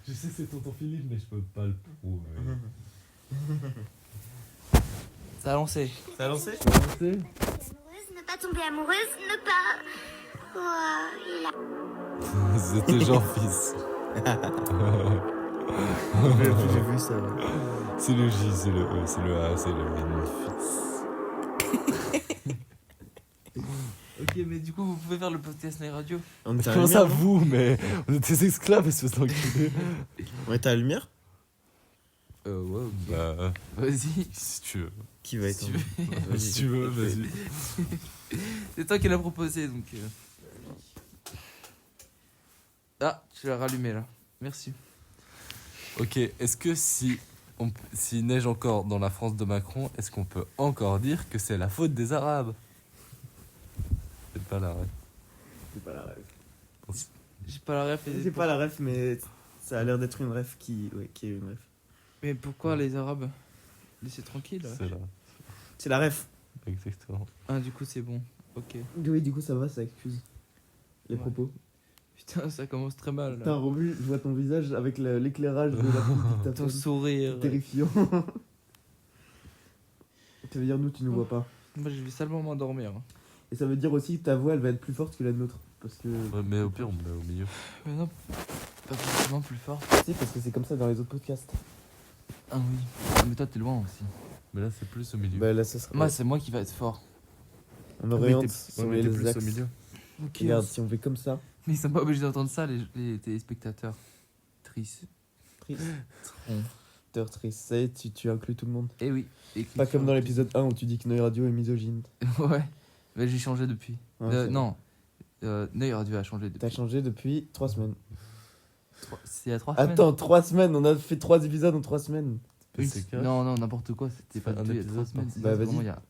Je sais que c'est tonton Philippe, mais je peux pas le prouver. Ça a lancé. Ça a lancé? Amoureuse, Ne pas tomber amoureuse, ne pas... Oh, il a... c'était Jean-Fils. J'ai vu ça, ouais. C'est le J, c'est le E, c'est le A, c'est le bénéfice. Ok, mais du coup, vous pouvez faire le podcast Night Radio. On était à la Comment ça, lumière, non? vous, mais on est des esclaves, espèce d'enculé. On était à la lumière? Ouais, ok. Bah, Vas-y. si tu veux. Qui va être Si en... tu Vas-y. Si tu veux, vas-y. C'est toi qui l'as proposé, donc... Ah, tu l'as rallumé, là. Merci. Ok, est-ce que s'il neige encore dans la France de Macron, est-ce qu'on peut encore dire que c'est la faute des Arabes? C'est pas la ref. C'est pas la ref. J'ai pas la ref. C'est pas la ref, mais ça a l'air d'être une ref qui est une ref. Mais pourquoi les Arabes? Laissez tranquille, là. C'est là, C'est la ref. exactement. Ah, du coup, c'est bon. Ok. Oui, du coup, ça va, ça excuse les Ouais. propos. Putain, ça commence très mal, Putain, là. Romu, je vois ton visage avec l'éclairage de la petite Ton dictaphone. sourire. Terrifiant. Ça veut dire nous, tu nous vois pas. Moi, je vais salement m'endormir. Et ça veut dire aussi que ta voix, elle va être plus forte que la nôtre. Parce que... Ouais, mais au pire, on me met au milieu. Mais non, pas forcément plus fort. Si, parce que c'est comme ça dans les autres podcasts. Ah oui. Mais toi, t'es loin aussi. Mais là, c'est plus au milieu. Bah là, ça sera... Moi, c'est moi qui va être fort. On oriente Ouais, sur mais t'es les plus axes. au milieu. Ok. Regarde, si on fait comme ça... Mais ils sont pas obligés d'entendre ça, les téléspectateurs. Triste. Triste. Triste. Ça y est, tu inclus tout le monde. Eh oui. Pas comme dans l'épisode 1 où tu dis que Noé Radio est misogyne. Ouais. Mais j'ai changé depuis. Ouais, c'est Non. Ney Radio a changé depuis. T'as changé depuis 3 semaines. C'est il y a 3 semaines. Attends, 3 semaines, on a fait 3 épisodes en 3 semaines. C'est cash. Non, n'importe quoi. C'était pas Un du tout il y a épisode 3 semaines. par- C'était Bah, vraiment vas-y. il y a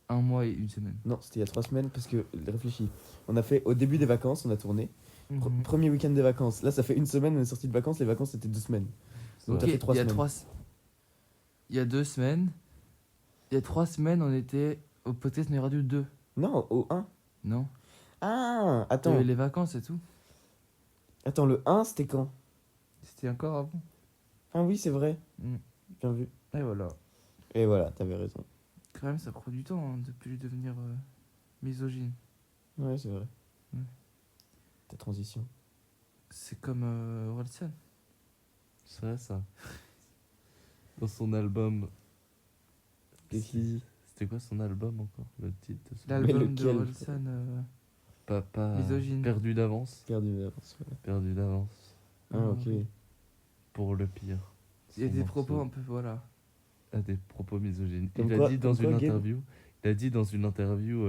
1 mois et 1 semaine. Non, c'était il y a 3 semaines parce que, réfléchis, on a fait au début des vacances, on a tourné. Mhm. Premier week-end des vacances. Là, ça fait 1 semaine, on est sorti de vacances, les vacances c'était 2 semaines. Donc Ok, t'as fait 3 il y a semaines. 3... Il y a 2 semaines. Il y a 3 semaines, on était au podcast Ney Radio 2. Non, au 1. Non. Ah, Il y attends. avait les vacances et tout. Attends, le 1 c'était quand? C'était encore avant. Ah oui, c'est vrai. Mm. Bien vu. Et voilà. Et voilà, t'avais raison. Quand même, ça prend du temps hein, de plus devenir misogyne. Ouais, c'est vrai. Ouais. Ta transition. C'est comme Orelsan. C'est vrai, ça. Dans son album. Qu'est-ce qu'il dit? C'était quoi son album encore? Le titre de son L'album de lequel Orelsan. Papa. Misogyne. Perdu d'avance. Perdu d'avance. Ouais. Perdu d'avance. Ah, ok. Pour le pire. Il y a Son des morceau propos un peu, voilà. a des propos misogynes. Comme Il quoi- a dit dans comme quoi, une Gabe interview. Il a dit dans une interview.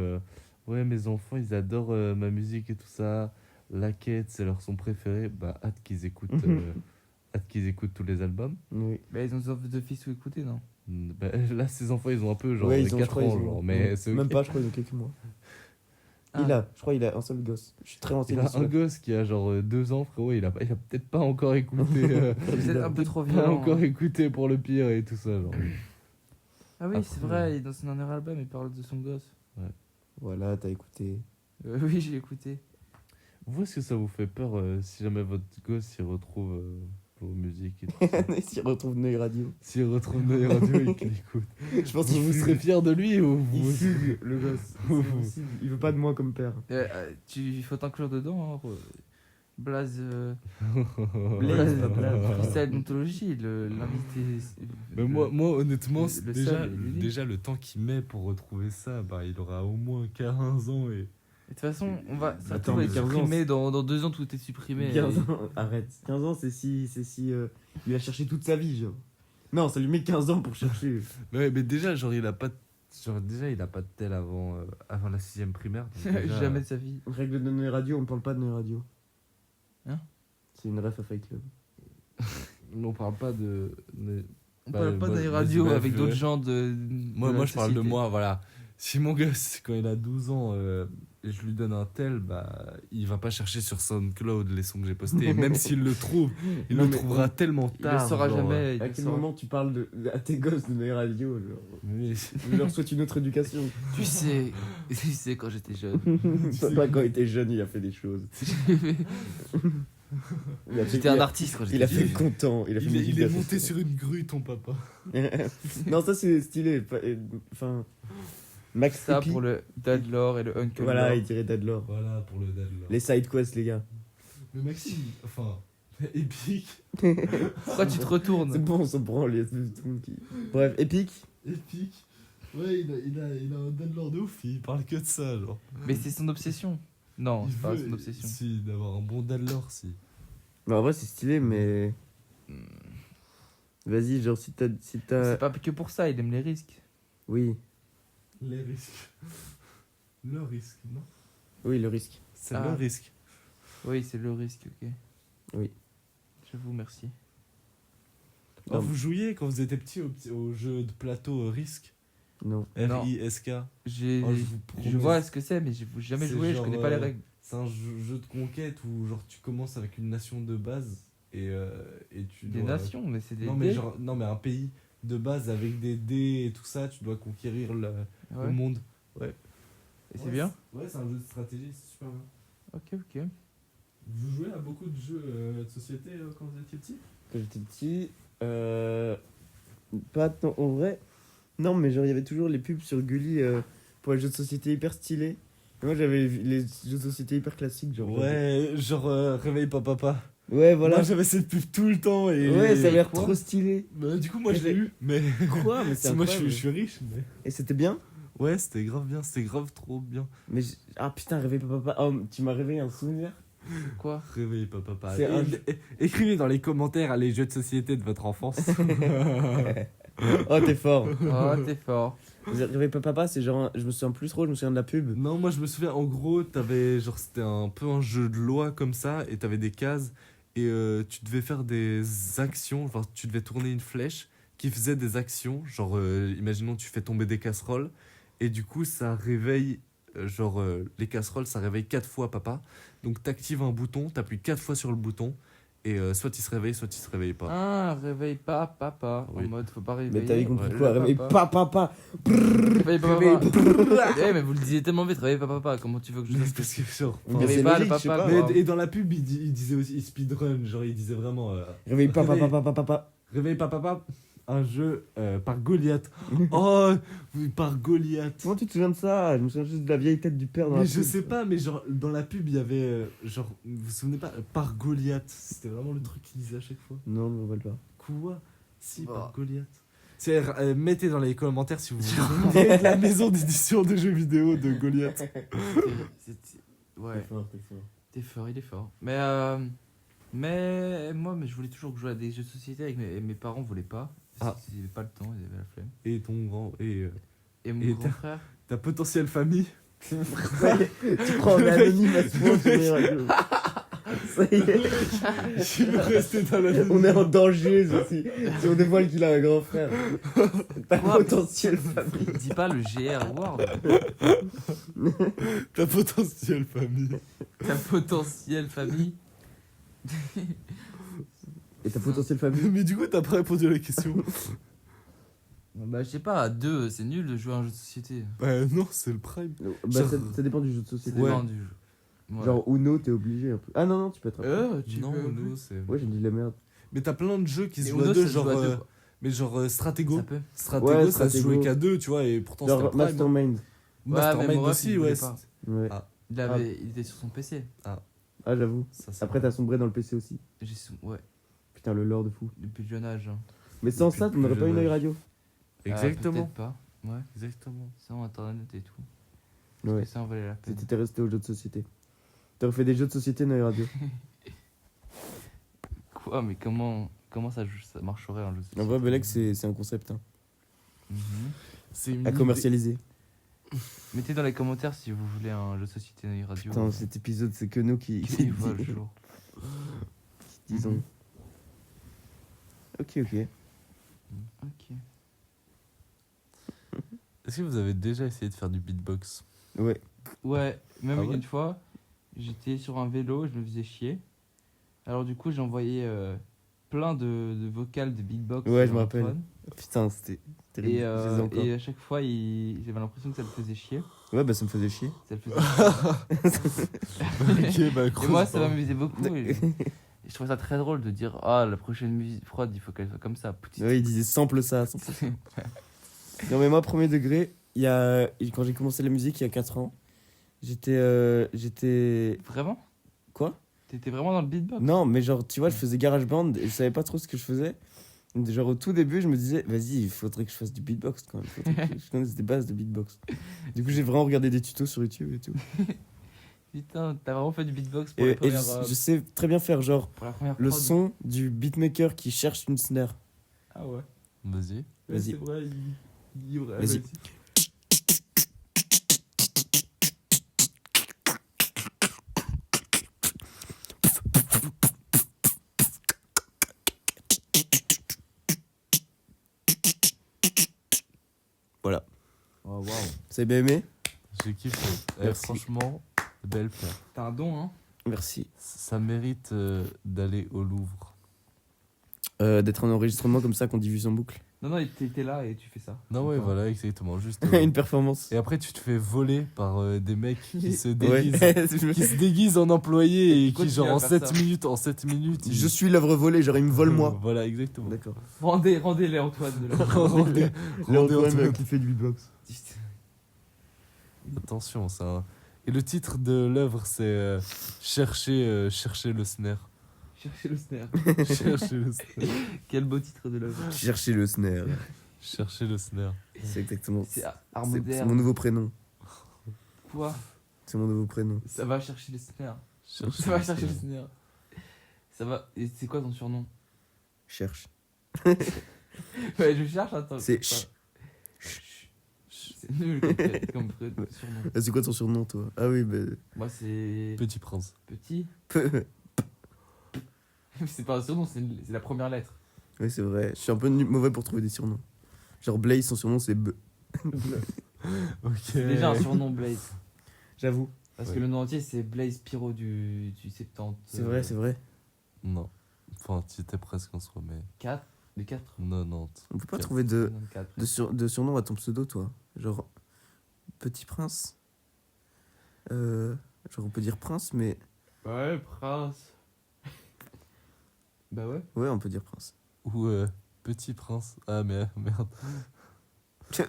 Ouais, mes enfants, ils adorent ma musique et tout ça. La Quête, c'est leur son préféré. Bah, hâte qu'ils écoutent. Hâte qu'ils écoutent tous les albums. Oui. Bah, ils ont de fils ou écouter, non? Bah, là, ces enfants, ils ont un peu genre Ouais, ils ont, je 4 crois, ans, ils ont- genre. Mais ouais. c'est Même ok. pas, je crois, ils ont quelques mois. Ah. Je crois, il a un seul gosse. Je suis très Il renseigné a sur un gosse qui a genre 2 ans, frérot. Il a peut-être pas encore écouté. Vous êtes un peu trop pas violent. encore hein. écouté pour le pire et tout ça, genre. Ah oui, c'est Après, vrai, dans son dernier album, il parle de son gosse. Voilà, t'as écouté. Oui, j'ai écouté. Vous, est-ce que ça vous fait peur si jamais votre gosse il retrouve vos musiques et tout ça? S'il retrouve Neuil Radio. S'il retrouve nos radios et qu'il écoute. Je pense Vous serez fier de lui ou Il vous fugue, le gosse. C'est cible. Il veut pas de moi comme père. Il faut t'inclure dedans. Hein, Blaze. Blaze, pas Blaze. Freestyle d'ontologie, l'invité. Mais moi honnêtement, le c'est seul et l'unique. déjà le temps qu'il met pour retrouver ça, bah, il aura au moins 15 ans et... De toute façon, ça Attends, tout va mais être 15 ans, supprimé. Dans 2 ans, tout est supprimé. 15 ans, arrête. 15 ans, c'est si il a cherché toute sa vie, genre. Non, ça lui met 15 ans pour chercher. Ouais, mais déjà, genre, il a pas de tel avant la 6ème primaire. donc déjà- Jamais de sa vie. Règle de Neuil Radio, on parle pas de Neuil Radio. Hein? C'est une ref à Fight Club. On parle pas de... On Bah, parle pas bah, des vas-y, radios bref, avec ouais. d'autres gens de. Moi, de la je parle de société. moi, voilà. Si mon gosse, quand il a 12 ans, et je lui donne un tel, bah, il va pas chercher sur SoundCloud les sons que j'ai postés. Et même s'il le trouve, il Non, le mais trouvera tellement Il tard. le saura genre, jamais. il À le quel saura. moment tu parles à tes gosses de Neuil Radio, genre mais- Je leur souhaite une autre éducation. Tu sais quand j'étais jeune. Papa, quand il était jeune, il a fait des choses. Il a fait, J'étais un artiste quand il a j'étais fait jeune. content. Il a fait musique d'association. sur une grue, ton papa. Non, ça c'est stylé. Enfin, Max Ça Hippie. pour le Dadlore et le Uncle Voilà, Lore. il dirait Dadlore. Voilà pour le dad là. Les side quests, les gars. Mais Maxime, enfin, épique. Pourquoi tu te C'est retournes? bon, on s'en branle. Il y a tout le monde qui. Bref, épique. Épique. Ouais, il a un dad lord de ouf, il parle que de ça, genre. Mais c'est son obsession. Non, Il c'est pas veut- son obsession. Si, d'avoir un bon dad lord, si. Bah, en vrai, c'est stylé, mais. Vas-y, genre, si t'as. C'est pas que pour ça, il aime les risques. Oui, Les risques. Le risque, non? oui, le risque. C'est Ah. le risque. Oui, c'est le risque, ok. Oui. J'avoue, merci. Oh, vous jouiez quand vous étiez petit au jeu de plateau risque? Non. Non. R-I-S-K. J'ai... Oh, vous je promets. vois ce que c'est, mais j'ai jamais C'est joué, je genre, connais pas les règles. C'est un jeu de conquête où genre tu commences avec une nation de base et tu Des dois... nations, mais c'est des Non mais, dés. non mais un pays de base avec des dés et tout ça, tu dois conquérir le Ouais. monde. Et c'est bien? Ouais, c'est un jeu de stratégie, c'est super bien. Ok, ok. Vous jouez à beaucoup de jeux de société quand vous étiez petit? Quand j'étais petit, pas tant, en vrai. Non, mais genre, il y avait toujours les pubs sur Gulli pour les jeux de société hyper stylés. Et moi, j'avais les jeux de société hyper classiques, genre. Ouais, genre Réveille pas papa. Ouais, voilà. Moi j'avais cette pub tout le temps et... Ouais, ça a l'air quoi trop stylé. Bah, du coup moi je l'ai eu, mais... Quoi? Mais c'est Si, moi je incroyable. suis riche, mais... Et c'était bien? Ouais, c'était grave bien, c'était grave trop bien. Mais ah putain, réveille papa. Oh, tu m'as réveillé un souvenir. Quoi? Réveille pas papa. C'est un- Écrivez dans les commentaires les jeux de société de votre enfance. Oh, t'es fort. Oh, t'es fort. Réveille papa, c'est genre, je me souviens plus trop, je me souviens de la pub. Non, moi je me souviens, en gros, t'avais genre c'était un peu un jeu de loi comme ça, et t'avais des cases, et tu devais faire des actions, genre tu devais tourner une flèche qui faisait des actions, genre imaginons tu fais tomber des casseroles, et du coup ça réveille, les casseroles ça réveille 4 fois papa, donc t'actives un bouton, t'appuies 4 fois sur le bouton, et soit il se réveille, soit il se réveille pas. Ah, réveille pas papa. Oui. En mode, faut pas réveiller. Mais t'avais compris Ouais. quoi? Réveille papa. Réveille pas Réveille papa. Eh, mais vous le disiez tellement vite, réveille pas papa. Comment tu veux que je Mais fasse parce que genre... Mais Réveille c'est pas logique, le je sais papa. pas. quoi. Et dans la pub, il disait aussi, il speedrun, genre il disait vraiment Réveille papa. Réveille papa, un jeu par Goliath. Oh, oui, par Goliath. Comment tu te souviens de ça? Je me souviens juste de la vieille tête du père dans Mais la je pub. sais pas, mais genre dans la pub il y avait genre, vous vous souvenez pas, par Goliath. C'était vraiment le truc qu'il disait à chaque fois. Non, je me rappelle pas. Quoi? Si, Bah. par Goliath. C'est, mettez dans les commentaires si vous voulez la maison d'édition de jeux vidéo de Goliath. Ouais, T'es fort. t'es fort, il est fort. Mais moi, je voulais toujours jouer à des jeux de société avec mes parents voulaient pas. Ah. Ils avaient pas le temps, ils avaient la flemme. Et ton grand Et mon Et grand frère. ta potentielle famille. Tu prends en anonymatement sur les radios. Ça y est, Je veux rester dans la on est en danger si on dévoile qu'il a un grand frère. Ta Quoi potentielle famille. Dis pas le GR Word. Ta potentielle famille. Ta potentielle famille. Et ta potentielle famille? Mais du coup t'as pas répondu à la question. Bah, je sais pas, à deux, c'est nul de jouer à un jeu de société. Bah non, c'est le prime. Bah, Genre- ça dépend du jeu de C'est société. Ouais. dépend du jeu. Ouais. Genre Uno, t'es obligé un peu. Ah non, tu peux être. Tu non, veux- non, c'est. Ouais, j'ai dit de la merde. Mais t'as plein de jeux qui se Et jouent à Uno, deux, ça se joue genre. à deux, quoi. Mais genre Stratego. Ça peut. Stratego, Ouais, ça se jouait Stratego. qu'à deux, tu vois, et pourtant Genre c'était le prime. Mastermind. Mastermind mais mon ref, aussi, il ouais. voulait pas. Ouais. Ah. Il était sur son PC. Ah, j'avoue. Ça, Après, t'as sombré dans le PC aussi. Ouais, Putain, le lore de fou. depuis le jeune âge. Hein. Mais sans Depuis ça, le tu n'aurais plus pas une jeune œil âge. radio. Exactement. Peut-être pas. Ouais, Exactement. sans internet et tout. Parce Ouais. que ça en valait la Si peine. t'étais resté aux jeux de société. T'aurais fait des jeux de société dans les radios. Quoi, mais comment ça marcherait un jeu de En société vrai, Belek, c'est un concept hein, Mhm. C'est une à idée- commercialiser. Mettez dans les commentaires si vous voulez un jeu de société dans les radios. Putain, cet épisode, c'est que nous qui qui voit le jour. disons. Mhm. Ok. Ok. Est-ce que vous avez déjà essayé de faire du beatbox? Ouais. Ouais, même Ah ouais une fois, j'étais sur un vélo, je me faisais chier. Alors du coup, j'ai envoyé plein de vocales de beatbox. Ouais, sur je me rappelle. téléphone. Putain, c'était Terrible. Je les ai encore. Et à chaque fois, j'avais l'impression que ça le faisait chier. Ouais, bah ça me faisait chier. Ça le faisait chier. Ok, bah, Et moi, ça croissant. m'amusait beaucoup. Et je trouvais ça très drôle de dire ah, la prochaine musique prod, il faut qu'elle soit comme ça. Petit. Ouais, il disait sample ça. Sample ça. Non, mais moi, premier degré, quand j'ai commencé la musique il y a 4 ans, j'étais. Vraiment? Quoi? T'étais vraiment dans le beatbox? Non, mais genre, tu vois, je faisais GarageBand et je savais pas trop ce que je faisais. Genre, au tout début, je me disais, vas-y, il faudrait que je fasse du beatbox quand même. Faudrait que je connaisse des bases de beatbox. Du coup, j'ai vraiment regardé des tutos sur YouTube et tout. Putain, t'as vraiment fait du beatbox pour, Et, la, et première, je sais très bien faire, genre, pour la première le prod. son du beatmaker qui cherche une snare. Ah ouais. Vas-y. Vas-y. C'est vrai, Vas-y. Voilà. Oh, waouh. Vous avez bien aimé? J'ai kiffé. Merci. Franchement, belle paire. T'as un don, hein? Merci. Ça mérite d'aller au Louvre. D'être en enregistrement comme ça qu'on diffuse en boucle. Non, non, t'es là et tu fais ça. Non, ouais, D'accord. voilà, exactement. Juste. Une performance. Et après, tu te fais voler par des mecs qui se Ouais. déguisent. Qui se déguisent en employés et qui, Continue genre, à en faire 7 ça. minutes, ils- Je suis l'œuvre volée, genre il me vole moi. Voilà, exactement. D'accord. Rendez-les Antoine de la Rendez- rendez Antoine. qui fait du beatbox. Attention, ça. Et le titre de l'œuvre, c'est chercher le snare. Cherchez le snare. Chercher le snare. Quel beau titre de l'œuvre. Chercher le snare. Chercher le snare. C'est exactement. C'est art C'est moderne. mon nouveau prénom. Quoi? C'est mon nouveau prénom. Ça va chercher le snare. Chercher Ça va le chercher le snare. snare. Ça va. Et c'est quoi ton surnom? Cherche. Ouais, je cherche, attends. C'est pas- chut. C'est nul comme surnom. Ah, c'est quoi ton surnom, toi? Ah oui, bah. Moi, c'est. Petit prince. Petit. C'est pas un surnom, c'est la première lettre. Oui, c'est vrai. Je suis un peu mauvais pour trouver des surnoms. Genre Blaze, son surnom, c'est B. Ok. C'est déjà un surnom Blaze. J'avoue. Parce Ouais. que le nom entier, c'est Blaze Pyro du 70. C'est vrai, c'est vrai. Non. Enfin, tu étais presque en soi, mais 4. Les 4. 90. On peut pas Ok. trouver de surnom. surnom à ton pseudo, toi. Genre Petit Prince. Genre on peut dire Prince, mais Ouais, Prince. Bah ouais. ouais, on peut dire Prince. Ou Petit prince. Ah, mais merde.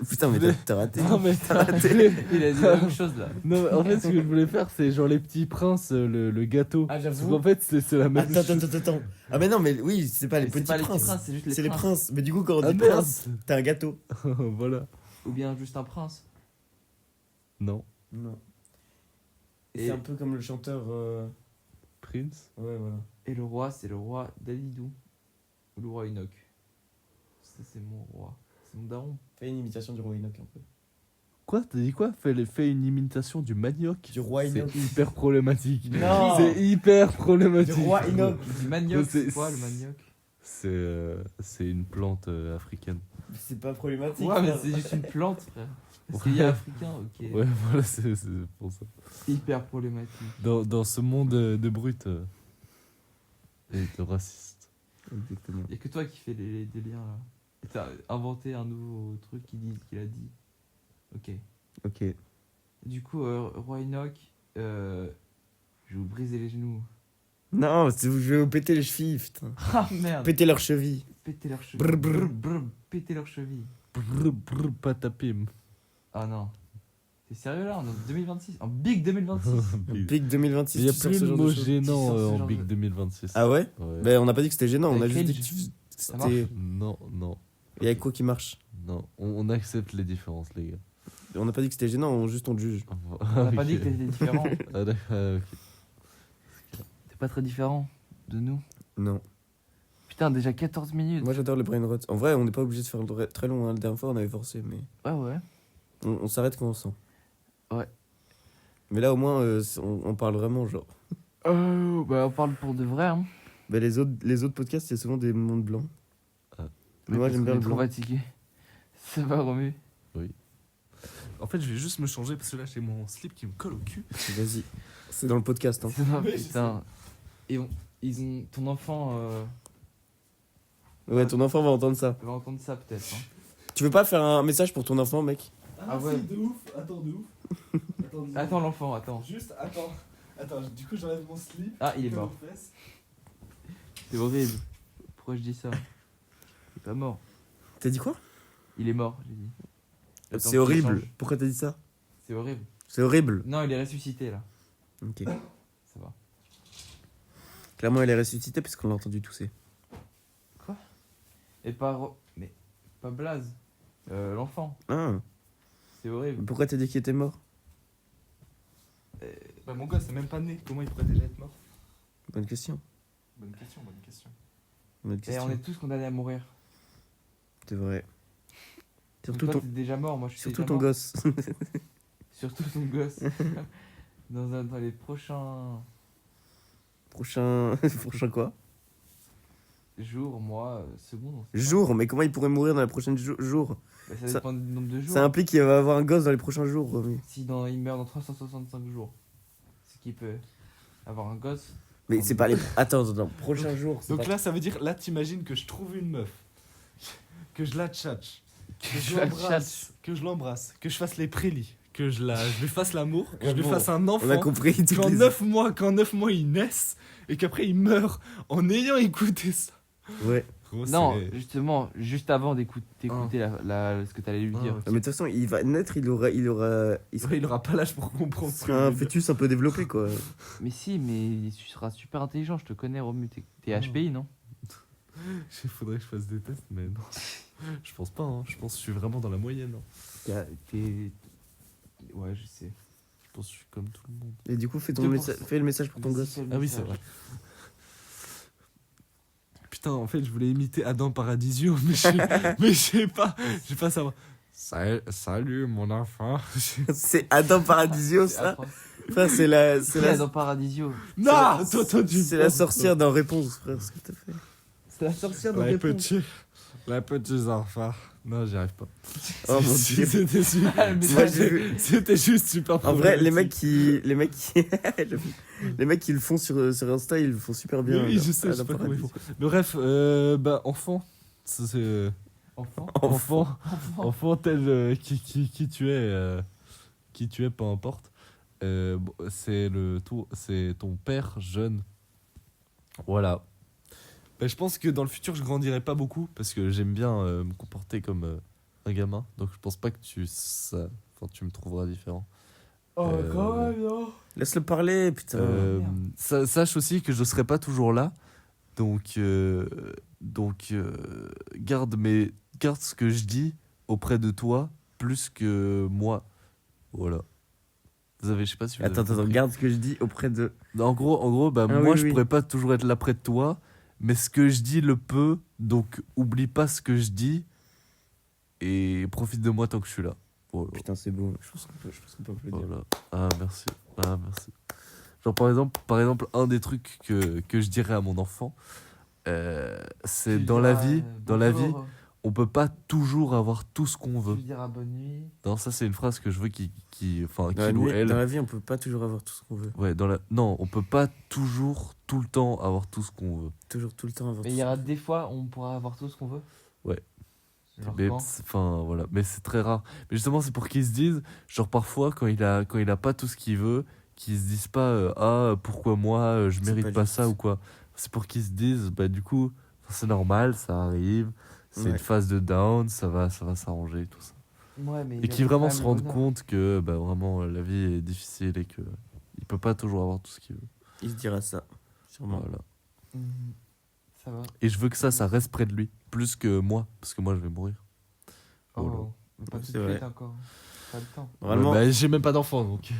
Putain, mais t'as raté. Non, mais Il a dit la même chose là. Non, mais en fait, ce que je voulais faire, c'est genre les petits princes, le gâteau. Ah, Parce qu'en fait, c'est la même chose. Attends. Ah, mais non, mais oui, c'est pas les Mais c'est petits pas les princes. petits princes, c'est juste les C'est les princes. princes. Mais du coup, quand on Ah, dit merde. prince, t'as un gâteau. Voilà. Ou bien juste un prince. Non. Non. Et- C'est un peu comme le chanteur. Prince. Ouais, voilà. Et le roi, c'est le roi d'Alidou. Ou le roi Enoch. Ça, c'est mon roi. C'est mon daron. Fais une imitation du roi Enoch un peu. Quoi? T'as dit quoi? Fais une imitation du manioc. Du roi Enoch. C'est hyper problématique. Non. C'est hyper problématique. Du roi Enoch. Du manioc, C'est- c'est quoi le manioc? C'est une plante africaine. C'est pas problématique. Ouais, mais frère. c'est juste une plante, frère. Parce qu'il y a africain, ok. Ouais, voilà, c'est pour ça. Hyper problématique. Dans ce monde de brut et de raciste. Exactement. Il y a que toi qui fais les délires là. Et t'as inventé un nouveau truc qu'il a dit. Ok. Ok. Du coup, roi Enoch, je vais vous briser les genoux. Non, je vais vous péter les chevilles, putain. Ah merde. Péter leurs chevilles. Péter leurs chevilles. Brr, brr. Brr, péter leurs chevilles. Brr, brr, patapim. Ah non. T'es sérieux là? On est en 2026. En big 2026. Pic 2026. Il y a tu sors plus ce de genre mots choses. gênants Tu sors ce en genre Big de- 2026. Ah ouais? Ouais. Ben on n'a pas dit que c'était gênant, on a Avec juste dit Cage. que Ça marche. c'était. Non, non, Il y a quoi qui marche? non. On accepte les différences, les gars. On n'a pas dit que c'était gênant, on te juge. On n'a pas dit que t'étais différent. Ah, d'accord, ah, ok. T'es pas très différent de nous. Non. Putain, déjà 14 minutes. Moi j'adore le brain rot. En vrai, on n'est pas obligé de faire très long. Hein. La dernière fois, on avait forcé, mais Ouais. on s'arrête quand on sent. Ouais. Mais là, au moins, on parle vraiment, genre. Bah, on parle pour de vrai. Hein. Ben, les autres podcasts, il y a souvent des mondes blancs. Ah. Mais moi, parce j'aime bien qu'on le est trop blanc. fatigué. Ça va, Romu? En fait, je vais juste me changer parce que là, j'ai mon slip qui me colle au cul. Vas-y. C'est dans le podcast. Hein. Ah, putain. Et ils ont. Ton enfant Ouais, ton enfant va entendre ça. va entendre ça peut-être. Hein. Tu veux pas faire un message pour ton enfant, mec? Ah ouais. de ouf. Attends, de ouf. Attends l'enfant, attends. Juste, attends. Attends, du coup, j'enlève mon slip. Ah, il est mort. C'est horrible. Pourquoi je dis ça? Il est pas mort. T'as dit quoi? Il est mort, j'ai dit. Attends C'est qu'il horrible. change. Pourquoi t'as dit ça? C'est horrible. C'est horrible. Non, il est ressuscité là. Ok. Ça va. Clairement, elle est ressuscitée puisqu'on l'a entendu tousser. Et pas. Mais. Pas Blaze. L'enfant. Ah. C'est horrible. Pourquoi t'as dit qu'il était mort? Bah, mon gosse, c'est même pas né. Comment il pourrait déjà être mort? Bonne question. Bonne question, bonne question. Bonne Et question. on est tous condamnés à mourir. C'est vrai. Donc Surtout toi, ton, t'es déjà mort, moi je suis surtout déjà ton mort. gosse. Surtout ton gosse. Dans les prochains Prochain. Prochain quoi? jours, mois, secondes. on sait pas. Jour, mais comment il pourrait mourir dans les prochaines jours? Bah, ça Ça- dépend du nombre de jours. Ça implique qu'il va avoir un gosse dans les prochains jours, Romy. Si il meurt dans 365 jours, c'est qu'il peut avoir un gosse. Mais c'est pas les. Attends, prochains jours. c'est Donc pas- là, ça veut dire, là, t'imagines que je trouve une meuf, que je la tchatche, que je la l'embrasse, que je fasse les prélis, que je lui fasse l'amour, que je lui Bon, fasse un On a enfant, compris. toutes qu'en les- 9 mois ils naissent, et qu'après ils meurent en ayant écouté ça. Ouais. Gros, Non, c'est- justement, juste avant d'écouter ce que t'allais lui dire. Ah, Non, mais de toute façon, il va naître, il sera il aura pas l'âge pour comprendre ce que un je veux dire. fœtus un peu développé, quoi. Mais si, mais il sera super intelligent, je te connais, Romu. T'es HPI, non? Il faudrait que je fasse des tests, mais non. Je pense pas, hein. Je pense que je suis vraiment dans la moyenne. Hein. Ouais, je sais. Je pense que je suis comme tout le monde. Et du coup, fais, 2%. fais le message pour ton gosse. Ah oui, c'est vrai. Putain, en fait, je voulais imiter Adam Paradisio, mais je sais pas savoir. Salut, mon enfant. C'est Adam Paradisio, C'est ça. atroce. Frère, c'est la. Qui est dans Paradisio? Non, C'est la sorcière dans Réponse, frère, ce que t'as fait. C'est la sorcière dans Les Réponse. petits enfants. Non, j'y arrive pas. Oh mon dieu. C'était super. Ah, le Moi, message j'ai vu. C'était juste super. En vrai, les mecs problématique. qui le font sur Insta, ils le font super bien. Oui, là. je sais, je sais Adam pas comment ils font. Paradisio. Mais bref, bah, enfant. Ça, c'est. Enfant. Enfant tel qui tu es, peu importe. Bon, c'est ton père jeune. Voilà. Bah, je pense que dans le futur, je grandirai pas beaucoup parce que j'aime bien me comporter comme un gamin. Donc je pense pas que tu me trouveras différent. Oh, Euh, quand même, non? Laisse-le parler, putain. merde. Sache aussi que je serai pas toujours là. Donc garde ce que je dis auprès de toi plus que moi. Voilà. Je sais pas si vous avez Attends, compris. regarde ce que je dis auprès de. En gros, bah, Ah moi, oui, je oui. pourrais pas toujours être là près de toi, mais ce que je dis le peut, donc oublie pas ce que je dis et profite de moi tant que je suis là. Voilà. Putain, c'est beau. Je pense qu'on peut applaudir. Voilà. Ah, merci. Ah, merci. Genre, par exemple, un des trucs que je dirais à mon enfant, c'est Tu dans la diras, vie, bonjour, on peut pas toujours avoir tout ce qu'on Tu veut. lui diras bonne nuit. Non, ça, c'est une phrase que je veux qu'il Dans la, ou nuit- elle. dans la vie, on peut pas toujours avoir tout ce qu'on veut. Ouais, non, on peut pas toujours, tout le temps, avoir tout ce qu'on veut. Toujours, tout le temps avoir Mais tout il y ce aura des fois où on pourra avoir tout ce qu'on veut. Ouais. Genre Mais quand enfin voilà, mais c'est très rare. Mais justement, c'est pour qu'ils se disent, genre parfois quand il a pas tout ce qu'il veut, qu'ils se disent pas ah pourquoi moi je C'est mérite pas pas juste. ça ou quoi. C'est pour qu'ils se disent bah du coup c'est normal, ça arrive, c'est Ouais. une phase de down, ça va s'arranger et tout ça. Ouais, mais Et qui vraiment se rendent compte que bah vraiment la vie est difficile et que il peut pas toujours avoir tout ce qu'il veut. Il se dira ça, sûrement. Voilà. Ça va. Et je veux que ça reste près de lui plus que moi parce que moi je vais mourir. Voilà. Oh, mais pas tout C'est de vrai. suite encore. Pas le temps. Normalement, Bah, j'ai même pas d'enfant donc.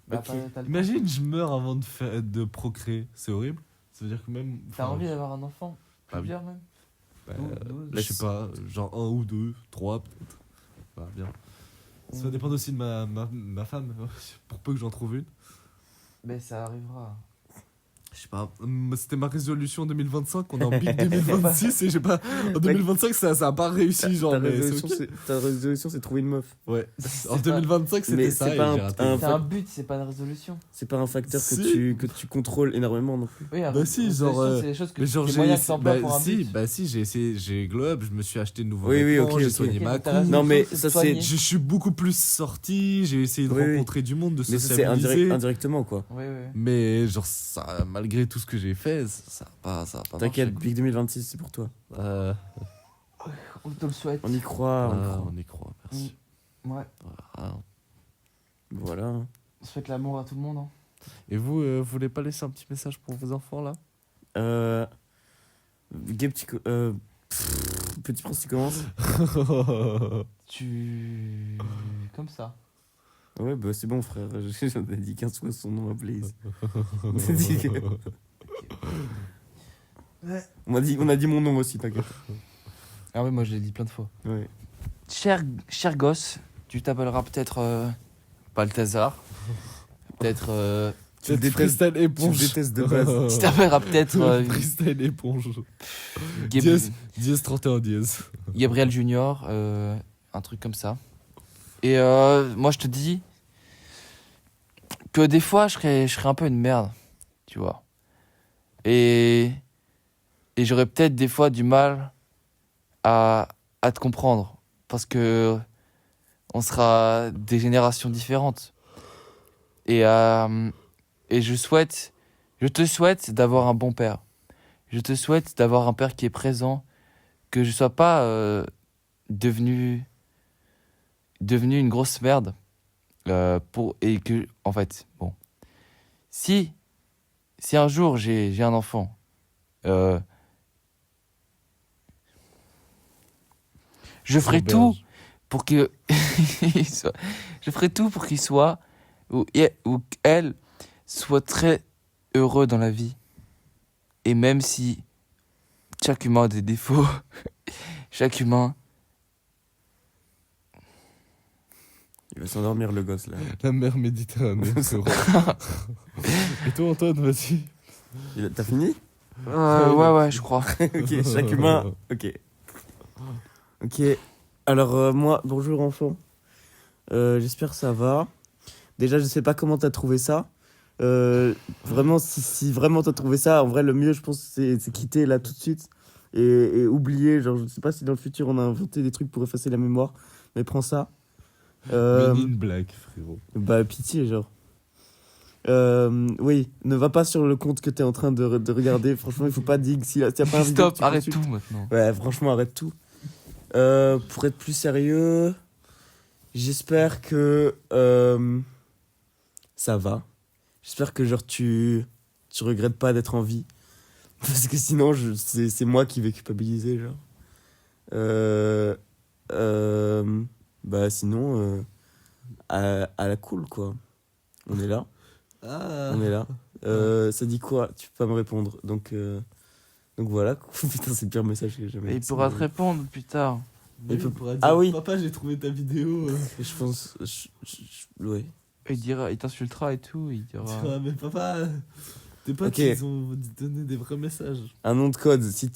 Bah, Ok. t'as le temps. Imagine, je meurs avant de procréer. C'est horrible. Ça veut dire que même. T'as enfin, envie d'avoir un enfant? Ah oui. Plusieurs même? bah, 12. je sais pas, genre 1 ou 2, 3 peut-être. Bah, bien. Ça va dépendre aussi de ma femme, pour peu que j'en trouve une. Mais ça arrivera. Je sais pas, c'était ma résolution 2025, on est en big 2026 et j'ai pas. En 2025, ça a pas réussi, genre, Ta mais c'est résolution, ok. ta résolution, c'est trouver une meuf. Ouais. En pas- 2025, Mais c'était ça c'est et pas j'ai un- raté. un- C'est un but, c'est pas une résolution. C'est pas un facteur Si. que tu contrôles énormément non plus. Oui, Bah si, genre, c'est les choses que Mais genre, les j'ai moyens que essayé. t'emploies pour un Si, but. bah si, j'ai essayé, j'ai glow up, je me suis acheté de nouveaux Oui, oui, vêtements, ok, j'ai ok. soigné Ok, ma mais ta coupe. Non, mais résolution, ça, de soigner. Je suis beaucoup plus sorti, j'ai essayé de Oui, oui. rencontrer du monde, de Mais ça, c'est sociabiliser. indirectement, quoi. Oui, oui. Mais genre, ça, malgré tout ce que j'ai fait, ça a pas T'inquiète, marché, Big 2026, c'est pour toi. quoi. On te le souhaite. On y croit, on y croit. On y croit, merci. Ouais. Voilà. Voilà. On souhaite l'amour à tout le monde. Hein. Et vous, vous voulez pas laisser un petit message pour vos enfants là? Gay, Petit Prince, tu commences? Tu. Comme ça. Ouais, bah c'est bon, frère. J'en ai dit 15 fois son nom à Blaze. On a dit que- on a dit mon nom aussi, t'inquiète. Ah oui, moi je l'ai dit plein de fois. Ouais. Cher gosse, tu t'appelleras peut-être Balthazar. Peut-être. Tu le détestes, freestyle tu le éponge. détestes de base. Tu t'appelleras peut-être Freestyle éponge. Gab- Dièse 31 dièse. Gabriel Junior, un truc comme ça. Et moi je te dis que des fois je serais un peu une merde, tu vois. Et j'aurais peut-être des fois du mal à te comprendre. Parce que on sera des générations différentes. Et je te souhaite d'avoir un bon père. Je te souhaite d'avoir un père qui est présent, que je sois pas devenu une grosse merde et que en fait bon, si un jour j'ai un enfant, je ferai tout pour que je ferai tout pour qu'il soit ou elle soit très heureux dans la vie. Et même si chaque humain a des défauts, chaque humain... Il va s'endormir, le gosse, là. La mer Méditerranée, frérot. Et toi, Antoine, vas-y. T'as fini? ouais, je crois. Ok, chaque humain. Ok. Ok. Alors, moi, bonjour, enfant. J'espère que ça va. Déjà, je sais pas comment t'as trouvé ça. Vraiment, si vraiment t'as trouvé ça, en vrai, le mieux, je pense, c'est quitter là tout de suite et oublier. Genre, je sais pas si dans le futur on a inventé des trucs pour effacer la mémoire, mais prends ça. Men in Black, frérot. Bah, pitié, genre. Oui, ne va pas sur le compte que t'es en train de regarder. Franchement, il faut pas dig. Si t'as pas un vidéo que Stop, tu arrête consultes. tout maintenant. Ouais, franchement, arrête tout. Pour être plus sérieux, j'espère que ça va. J'espère que genre tu regrettes pas d'être en vie. Parce que sinon, c'est moi qui vais culpabiliser, genre. Bah sinon, à la cool, quoi. On est là. On est là. Ça dit quoi? Tu peux pas me répondre. Donc voilà. Putain, c'est le pire message que j'ai jamais Et il dit. pourra te répondre plus tard. Il peut- pourra Ah oui. Papa, j'ai trouvé ta vidéo. Je pense. Ouais. Il t'insultera et tout. Il dira. Ah, mais papa, tes potes, Ok. ils ont donné des vrais messages. Un nom de code. Si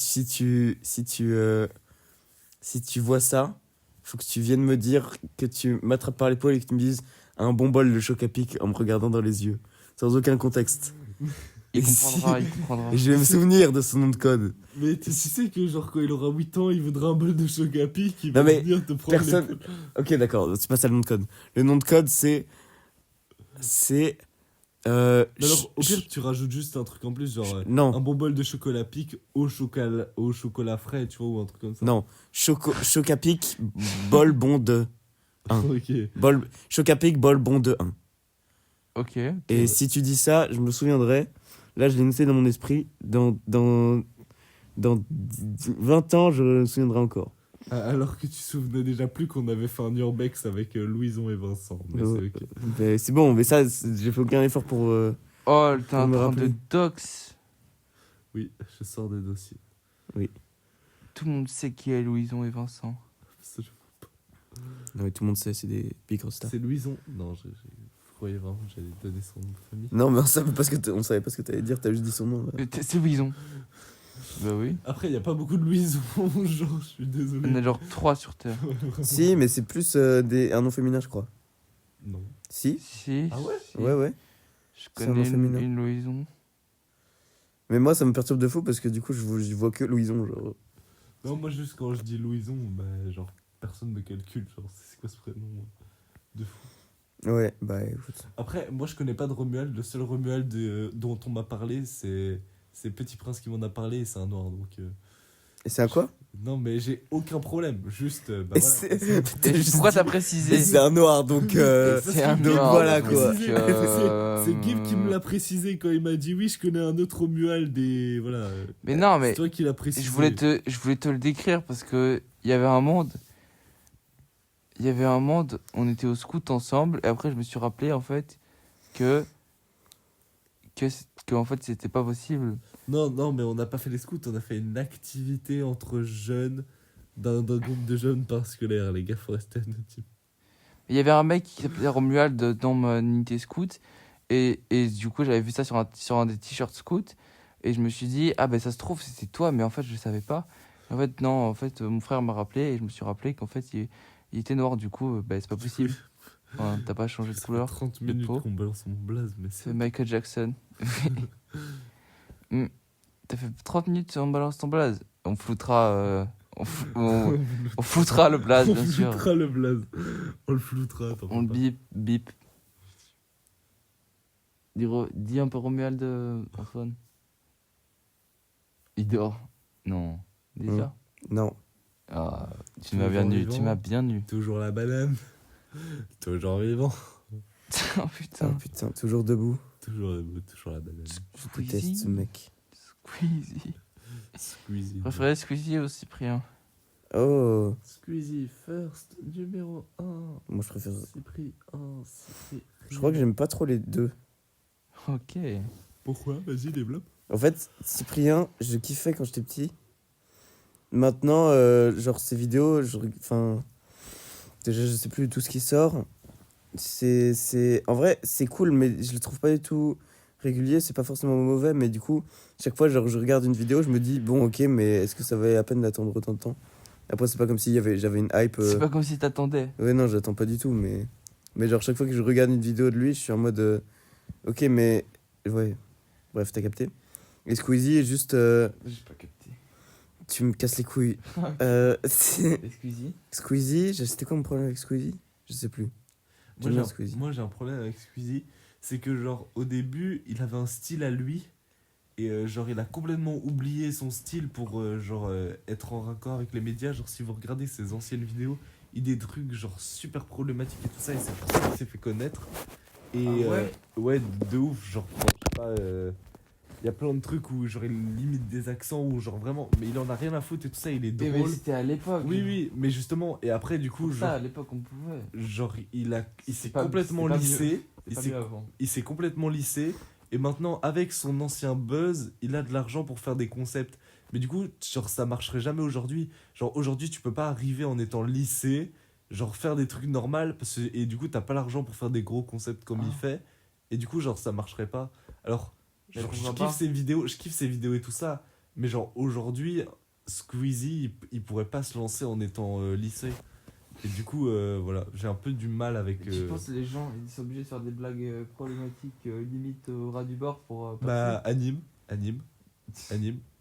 tu vois ça, faut que tu viennes me dire, que tu m'attrapes par l'épaule et que tu me dises un bon bol de choc à pic en me regardant dans les yeux. Sans aucun contexte. Il Si. comprendra, il comprendra. Et je vais me souvenir de ce nom de code. Mais tu sais que, genre, quand il aura 8 ans, il voudra un bol de choc à pic, il Non, va mais venir te prendre personne- l'épaule. Ok, d'accord. C'est pas ça le nom de code. Le nom de code, c'est. Mais alors, au pire, tu rajoutes juste un truc en plus, genre un Non, bon bol de chocolat pic au chocolat frais, tu vois, ou un truc comme ça. non. Choc à pic, bol bon de. Ok. Choc à pic, bol bon de 1. Ok. Et si tu dis ça, je me souviendrai. Là, je l'ai noté dans mon esprit. Dans 20 ans, je me souviendrai encore. Alors que tu te souvenais déjà plus qu'on avait fait un urbex avec Louison et Vincent. Mais c'est ok. Mais c'est bon, mais ça, j'ai fait aucun effort pour. Oh, t'es Faut en me train rappeler. de dox. Oui, je sors des dossiers. Tout le monde sait qui est Louison et Vincent. Ouais, tout le monde sait, c'est des big stars. C'est Louison. Non, croyais vraiment que j'allais donner son nom de famille. Non, mais on savait pas ce que t'allais dire, t'as juste dit son nom. Là. C'est Louison. Bah oui. Après, il y a pas beaucoup de Louison, genre, je suis désolé. On a genre 3 sur Terre. Si, mais c'est plus un nom féminin, je crois. Non. Si. Si. Ah ouais si. Ouais. Je C'est un connais nom féminin. une Louison. Mais moi, ça me perturbe de fou parce que du coup, je vois que Louison. Genre. Non, moi, juste quand je dis Louison, bah, genre, personne ne calcule, genre, c'est quoi ce prénom de fou. Ouais, bah écoute. Après, moi, je connais pas de Romuald. Le seul Romuald dont on m'a parlé, c'est Petit Prince qui m'en a parlé et c'est un noir, donc... Et c'est un quoi? Non, mais j'ai aucun problème, juste... bah, Et voilà, c'est- t'as juste Pourquoi dit- t'as précisé? C'est un noir, donc. C'est un donc noir, voilà, donc, quoi. C'est Guib qui me l'a précisé quand il m'a dit oui, je connais un autre Romuald et voilà. Mais non, mais C'est toi qui l'as précisé. je voulais te le décrire parce que il y avait un monde. Il y avait un monde, on était au scout ensemble et après je me suis rappelé en fait que en fait c'était pas possible. Non, mais on n'a pas fait les scouts, on a fait une activité entre jeunes, d'un groupe de jeunes parascolaires, les gars, faut rester anonyme. Il y avait un mec qui s'appelait Romuald dans mon unité scout et du coup j'avais vu ça sur un des t-shirts scout et je me suis dit ah ben ça se trouve c'était toi mais en fait je savais pas. En fait non, en fait mon frère m'a rappelé et je me suis rappelé qu'en fait il était noir du coup ben c'est pas possible. Enfin, t'as pas changé de Ça fait couleur. 30 de minutes peau. qu'on balance mon blaze, mais C'est Michael Jackson. T'as fait 30 minutes on balance ton blaze. On floutera on floutera le blaze bien On sûr. floutera le blaze. On le floutera, attends. On le bip. Dis un peu Romuald, Antoine. Il dort. Non. Dis ça. Non. Ah, tu Toujours m'as bien nu. vivant. Tu m'as bien nu. Toujours la banane. Toujours vivant. Oh Ah putain. putain, toujours debout. Toujours la banane. Je déteste ce mec. Squeezie. Squeezie. Préféré Squeezie ou Cyprien? Oh. Squeezie first, numéro 1. Moi, je préfère. Cyprien, Cyprien. Je crois que j'aime pas trop les deux. Ok. Pourquoi? Vas-y, développe. En fait, Cyprien, je kiffais quand j'étais petit. Maintenant, genre, ces vidéos, enfin. Déjà, je sais plus tout ce qui sort. En vrai, c'est cool, mais je le trouve pas du tout régulier. C'est pas forcément mauvais, mais du coup, chaque fois, genre, je regarde une vidéo, je me dis, bon, ok, mais est-ce que ça valait la peine d'attendre autant de temps? Après, c'est pas comme si j'avais une hype. C'est pas comme si t'attendais. Ouais, non, j'attends pas du tout, mais genre, chaque fois que je regarde une vidéo de lui, je suis en mode. Ok, mais. Ouais. Bref, t'as capté. Et Squeezie est juste. J'ai pas capté. Tu me casses les couilles. Squeezie. Squeezie, c'était quoi mon problème avec Squeezie? Je sais plus. Moi, J'aime bien Squeezie. j'ai un problème avec Squeezie. C'est que, genre, au début, il avait un style à lui. Et, genre, il a complètement oublié son style pour, être en raccord avec les médias. Genre, si vous regardez ses anciennes vidéos, il dit des trucs, genre, super problématiques et tout ça. Et c'est pour ça qu'il s'est fait connaître. Et, Ah ouais ouais, de ouf. Genre, je sais pas. Il y a plein de trucs où, genre, il limite des accents ou, genre, vraiment. Mais il en a rien à foutre et tout ça. Il est Mais drôle. c'était à l'époque. Oui, mais justement. Et après, du coup, Pour ça, genre. à l'époque, on pouvait. Genre, il s'est pas- complètement c'est pas lissé. C'est pas mieux avant. Il s'est complètement lissé. Et maintenant, avec son ancien buzz, il a de l'argent pour faire des concepts. Mais du coup, genre, ça marcherait jamais aujourd'hui. Genre, aujourd'hui, tu peux pas arriver en étant lissé, genre, faire des trucs normaux. Et du coup, t'as pas l'argent pour faire des gros concepts comme il fait. Et du coup, genre, ça marcherait pas. Alors, Mais genre, je pourquoi kiffe ses vidéos et tout ça. Mais genre, aujourd'hui, Squeezie, il pourrait pas se lancer en étant lissé. Et du coup, voilà, j'ai un peu du mal avec. Tu penses que les gens ils sont obligés de faire des blagues problématiques limite au ras du bord pour. Bah, anime.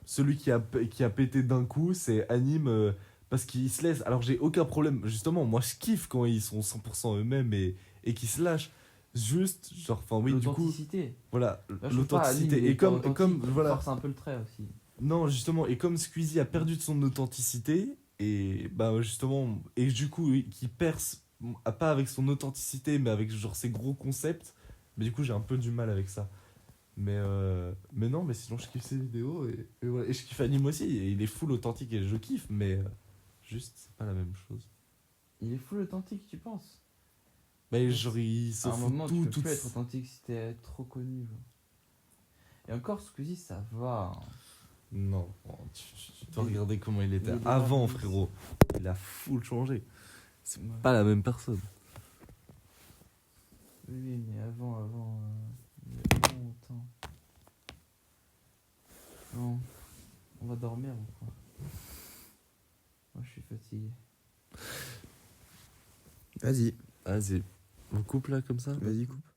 Celui qui a pété d'un coup, c'est anime parce qu'il se laisse. Alors, j'ai aucun problème. Justement, moi, je kiffe quand ils sont 100% eux-mêmes et qu'ils se lâchent. Juste, genre, enfin, oui, du coup, L'authenticité. voilà, Là, je trouve pas, Aline, l'authenticité. il est Et comme, authentique, il voilà. force un peu le trait aussi. Non, justement, et comme Squeezie a perdu de son authenticité, et bah, justement, et du coup, qui perce, pas avec son authenticité, mais avec, genre, ses gros concepts, mais du coup, j'ai un peu du mal avec ça. Mais non, mais sinon je kiffe ses vidéos et voilà. Et je kiffe Anime aussi, et il est full authentique et je kiffe, mais juste c'est pas la même chose. Il est full authentique, tu penses? Mais genre il se À un fout moment, tout, tu peux tout. plus être authentique si t'es trop connu. Genre. Et encore, Squeezie, ça va. Hein. Non, tu dois regarder comment il était il est avant, déjà- frérot. Il a full changé. C'est Ouais. pas la même personne. Oui, mais il y a longtemps. Non, on va dormir ou quoi? Moi, je suis fatigué. Vas-y, Vas-y. On coupe là comme ça? vas-y, coupe.